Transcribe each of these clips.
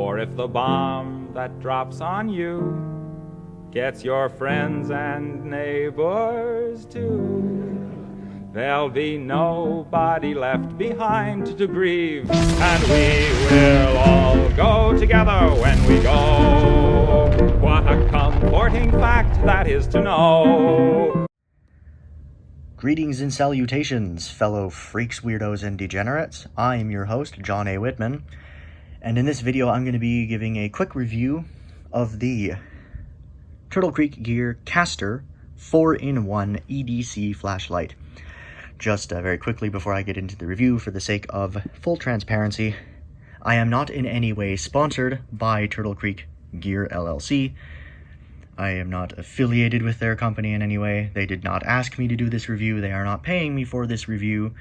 Or if the bomb that drops on you gets your friends and neighbors too, there'll be nobody left behind to grieve, and we will all go together when we go. What a comforting fact that is to know. Greetings and salutations, fellow freaks, weirdos, and degenerates. I'm your host, John A. Whitman, and in this video I'm going to be giving a quick review of the Turtle Creek Gear Castor 4-in-1 EDC flashlight. Just very quickly before I get into the review, for the sake of full transparency, I am not in any way sponsored by Turtle Creek Gear LLC. I am not affiliated with their company in any way. They did not ask me to do this review. They are not paying me for this review.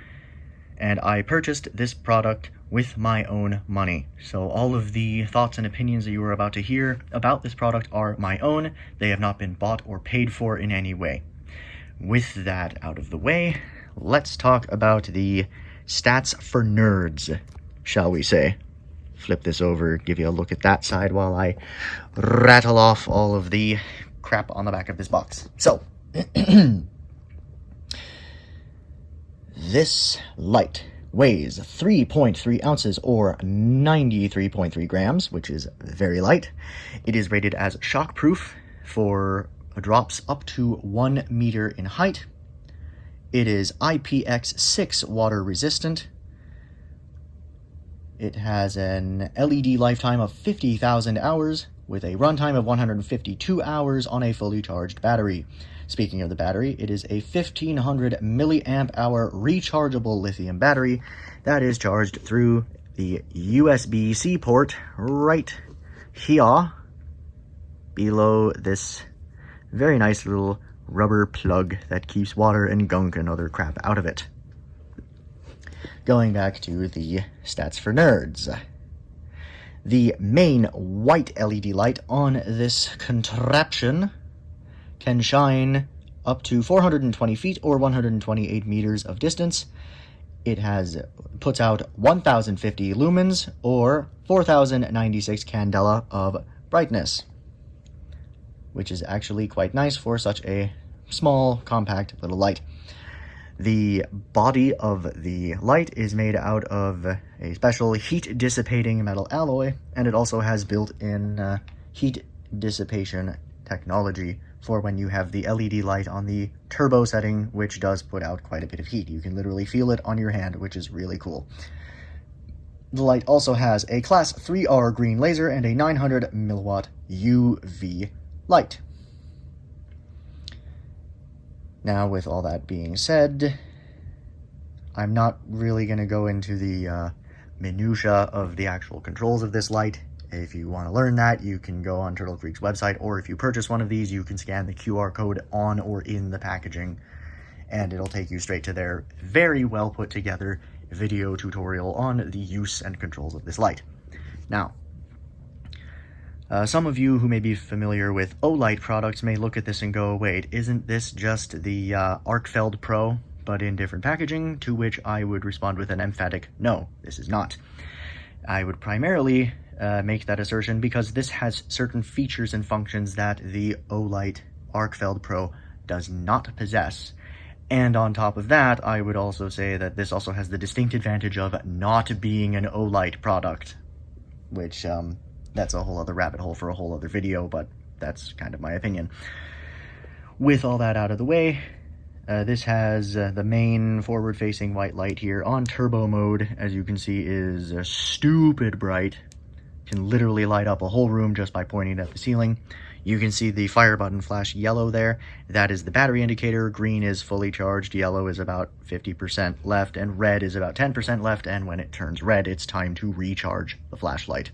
And I purchased this product with my own money. So all of the thoughts and opinions that you are about to hear about this product are my own. They have not been bought or paid for in any way. With that out of the way, let's talk about the stats for nerds, shall we say. Flip this over, give you a look at that side while I rattle off all of the crap on the back of this box. So, this light weighs 3.3 ounces or 93.3 grams, which is very light. It is rated as shockproof for drops up to 1 meter in height. It is IPX6 water resistant. It has an LED lifetime of 50,000 hours with a runtime of 152 hours on a fully charged battery. Speaking of the battery, it is a 1500 milliamp hour rechargeable lithium battery that is charged through the USB-C port right here below this very nice little rubber plug that keeps water and gunk and other crap out of it. Going back to the stats for nerds. The main white LED light on this contraption can shine up to 420 feet or 128 meters of distance. It puts out 1050 lumens or 4096 candela of brightness, which is actually quite nice for such a small, compact little light. The body of the light is made out of a special heat-dissipating metal alloy, and it also has built-in heat dissipation technology for when you have the LED light on the turbo setting, which does put out quite a bit of heat. You can literally feel it on your hand, which is really cool. The light also has a Class 3R green laser and a 900 milliwatt UV light. Now, with all that being said, I'm not really going to go into the minutia of the actual controls of this light. If you want to learn that, you can go on Turtle Creek's website, or if you purchase one of these, you can scan the QR code on or in the packaging, and it'll take you straight to their very well put together video tutorial on the use and controls of this light. Now, some of you who may be familiar with Olight products may look at this and go, wait, isn't this just the Arcfeld Pro, but in different packaging? To which I would respond with an emphatic, no, this is not. I would primarily make that assertion because this has certain features and functions that the Olight Arcfeld Pro does not possess. And on top of that, I would also say that this also has the distinct advantage of not being an Olight product, which, that's a whole other rabbit hole for a whole other video, but that's kind of my opinion. With all that out of the way, this has the main forward-facing white light here on turbo mode. As you can see, is stupid bright. Can literally light up a whole room just by pointing at the ceiling. You can see the fire button flash yellow there. That is the battery indicator. Green is fully charged, yellow is about 50% left, and red is about 10% left, and when it turns red, it's time to recharge the flashlight.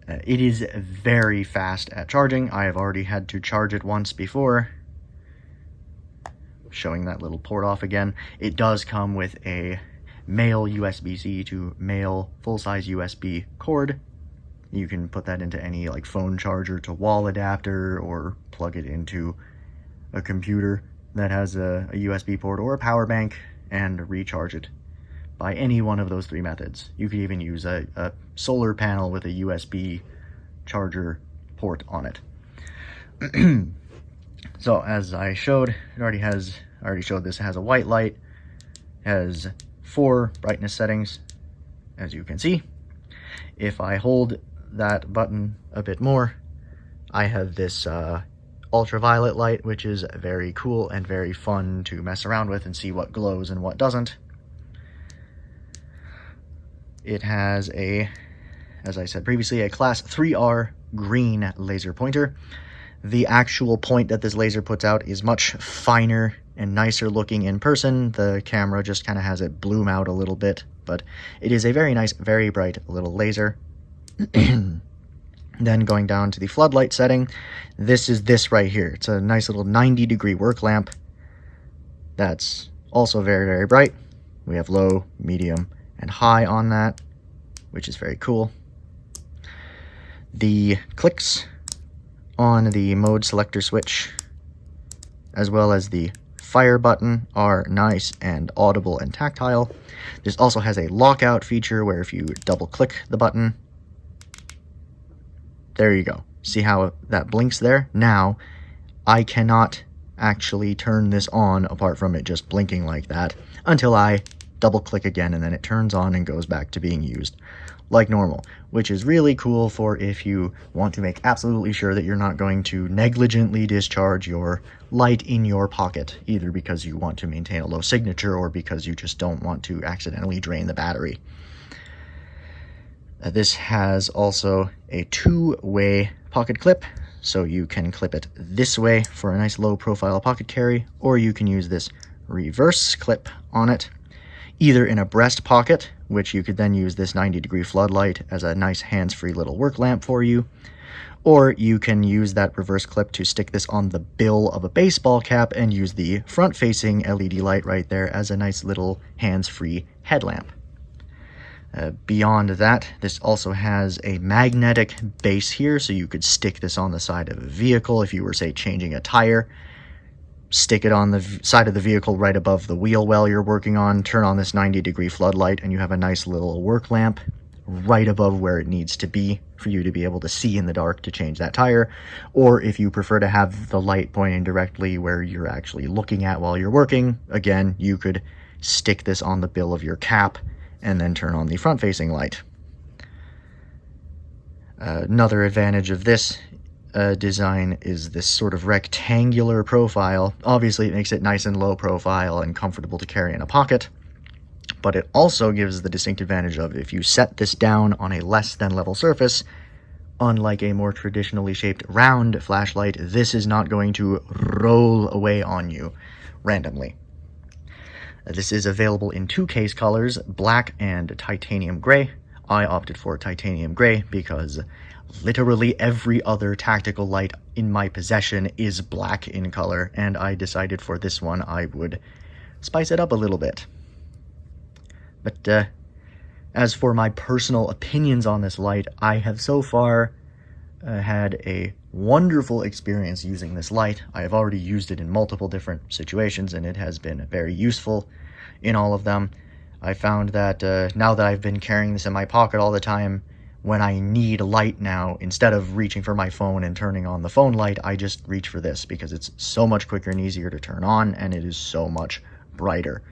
It is very fast at charging. I have already had to charge it once before. Showing that little port off again. It does come with a male USB-C to male full-size USB cord. You can put that into any like phone charger to wall adapter, or plug it into a computer that has a USB port or a power bank and recharge it. by any one of those three methods. You could even use a solar panel with a USB charger port on it. So as I showed, I already showed this. It has a white light, has 4 brightness settings, as you can see. If I hold that button a bit more, I have this ultraviolet light, which is very cool and very fun to mess around with and see what glows and what doesn't. It has as I said previously, a class 3R green laser pointer. The actual point that this laser puts out is much finer and nicer looking in person. The camera just kind of has it bloom out a little bit, but it is a very nice, very bright little laser. Then going down to the floodlight setting, this is this right here. It's a nice little 90-degree work lamp that's also very, very bright. We have low, medium, and high on that, which is very cool. The clicks on the mode selector switch, as well as the fire button, are nice and audible and tactile. This also has a lockout feature where if you double click the button, there you go. See how that blinks there? Now, I cannot actually turn this on apart from it just blinking like that until I double click again, and then it turns on and goes back to being used like normal, which is really cool for if you want to make absolutely sure that you're not going to negligently discharge your light in your pocket, either because you want to maintain a low signature or because you just don't want to accidentally drain the battery. This has also a 2-way pocket clip, so you can clip it this way for a nice low profile pocket carry, or you can use this reverse clip on it, either in a breast pocket, which you could then use this 90-degree floodlight as a nice hands-free little work lamp for you, or you can use that reverse clip to stick this on the bill of a baseball cap and use the front-facing LED light right there as a nice little hands-free headlamp. Beyond that, this also has a magnetic base here, so you could stick this on the side of a vehicle if you were, say, changing a tire. Stick it on the side of the vehicle right above the wheel while you're working on, turn on this 90-degree floodlight, and you have a nice little work lamp right above where it needs to be for you to be able to see in the dark to change that tire. Or if you prefer to have the light pointing directly where you're actually looking at while you're working, again, you could stick this on the bill of your cap and then turn on the front-facing light. Another advantage of this design is this sort of rectangular profile. Obviously, it makes it nice and low profile and comfortable to carry in a pocket, but it also gives the distinct advantage of if you set this down on a less than level surface, unlike a more traditionally shaped round flashlight, this is not going to roll away on you randomly. This is available in 2 case colors, black and titanium gray. I opted for titanium gray because literally every other tactical light in my possession is black in color, and I decided for this one I would spice it up a little bit. But as for my personal opinions on this light, I have so far had a wonderful experience using this light. I have already used it in multiple different situations, and it has been very useful in all of them. I found that now that I've been carrying this in my pocket all the time, when I need light now, instead of reaching for my phone and turning on the phone light, I just reach for this because it's so much quicker and easier to turn on, and it is so much brighter.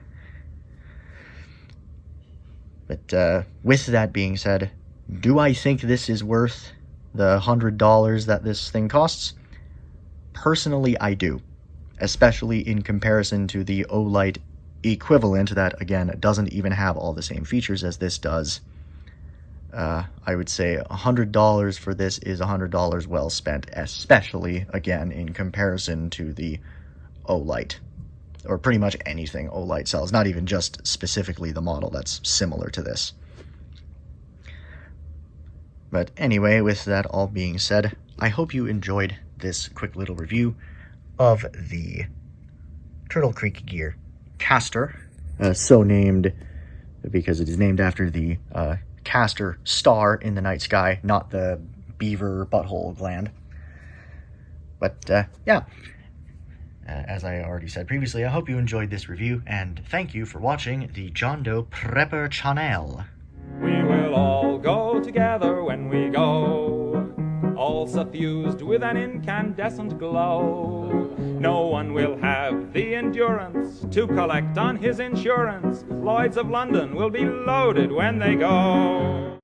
But with that being said, do I think this is worth the $100 that this thing costs? Personally, I do, especially in comparison to the Olight equivalent that, again, doesn't even have all the same features as this does. I would say $100 for this is $100 well spent, especially, again, in comparison to the Olight, or pretty much anything Olight sells, not even just specifically the model that's similar to this. But anyway, with that all being said, I hope you enjoyed this quick little review of the Turtle Creek Gear Castor, so named because it is named after the Castor star in the night sky, not the beaver butthole gland. But yeah, As I already said previously, I hope you enjoyed this review, and thank you for watching the John Doe Prepper channel. We will all go together when we go, all suffused with an incandescent glow. No one will have the endurance to collect on his insurance. Lloyds of London will be loaded when they go.